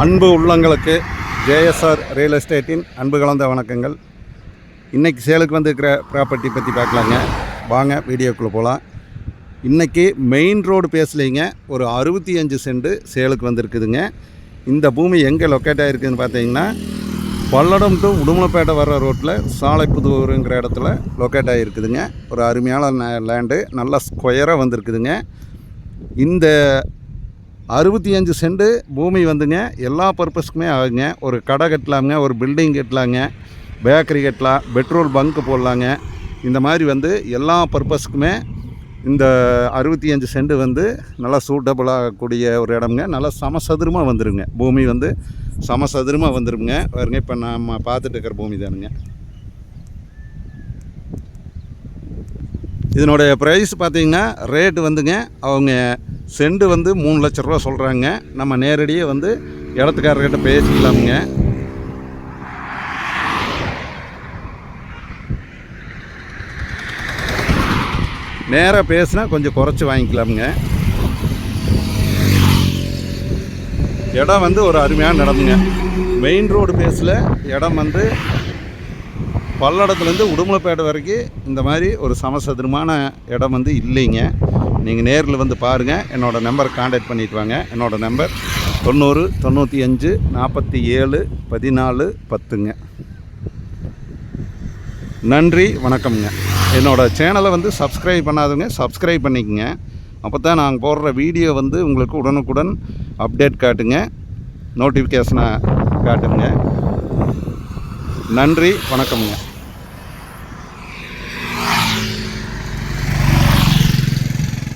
அன்பு உள்ளங்களுக்கு JSR real எஸ்டேட்டின் அன்பு கலந்த வணக்கங்கள். இன்றைக்கி சேலுக்கு வந்துருக்கிற ப்ராப்பர்ட்டி பற்றி பார்க்கலாங்க. வாங்க வீடியோக்குள்ளே போகலாம். இன்றைக்கி மெயின் ரோடு பேசலைங்க, ஒரு 65 சென்ட் சேலுக்கு வந்திருக்குதுங்க. இந்த பூமி எங்கே லொக்கேட் ஆகிருக்குதுன்னு பார்த்தீங்கன்னா, பல்லடம் டு உடுமலைப்பேட்டை வர்ற ரோட்டில் சாலைப்புதூருங்கிற இடத்துல லொக்கேட் ஆகிருக்குதுங்க. ஒரு அருமையான லேண்டு, நல்லா ஸ்கொயராக வந்திருக்குதுங்க. இந்த 65 சென்ட் பூமி வந்துங்க எல்லா பர்பஸ்க்குமே ஆகுங்க. ஒரு கடை கட்டலாங்க, ஒரு பில்டிங் கட்டலாங்க, பேக்கரி கட்டலாம், பெட்ரோல் பங்க் போடலாங்க. இந்த மாதிரி வந்து எல்லா பர்பஸ்க்குமே இந்த 65 சென்ட் வந்து நல்லா சூட்டபுளாகக்கூடிய ஒரு இடம்ங்க. நல்லா சமசதுரமாக வந்துடுங்க. பூமி வந்து சமசதுரமாக வந்துடுங்க. பாருங்க, இப்போ நம்ம பார்த்துட்டு இருக்கிற பூமி தானுங்க. இதனுடைய ப்ரைஸ் பார்த்திங்கன்னா ரேட்டு வந்துங்க, அவங்க சென்ட் வந்து 3 லட்ச ரூபா சொல்கிறாங்க. நம்ம நேரடியாக வந்து இடத்துக்காரர்கிட்ட பேசிக்கலாமுங்க. நேராக பேசினா கொஞ்சம் குறைச்சி வாங்கிக்கலாமுங்க. இடம் வந்து ஒரு அருமையான இடமுங்க. மெயின் ரோடு பேஸில் இடம் வந்து பல்லடத்துலேருந்து உடுமலைப்பேட்டை வரைக்கும் இந்த மாதிரி ஒரு சமசதுரமான இடம் வந்து இல்லைங்க. நீங்கள் நேரில் வந்து பாருங்கள். என்னோடய நம்பரை காண்டாக்ட் பண்ணிட்டு வாங்க. என்னோடய நம்பர் 90 95 47 14 10ங்க. நன்றி, வணக்கம்ங்க. என்னோடய சேனலை வந்து சப்ஸ்கிரைப் பண்ணாதவங்க சப்ஸ்கிரைப் பண்ணிக்கோங்க. அப்போ தான் நாங்கள் போடுற வீடியோ வந்து உங்களுக்கு உடனுக்குடன் அப்டேட் காட்டுங்க, நோட்டிஃபிகேஷனை காட்டுங்க. நன்றி, வணக்கம்ங்க.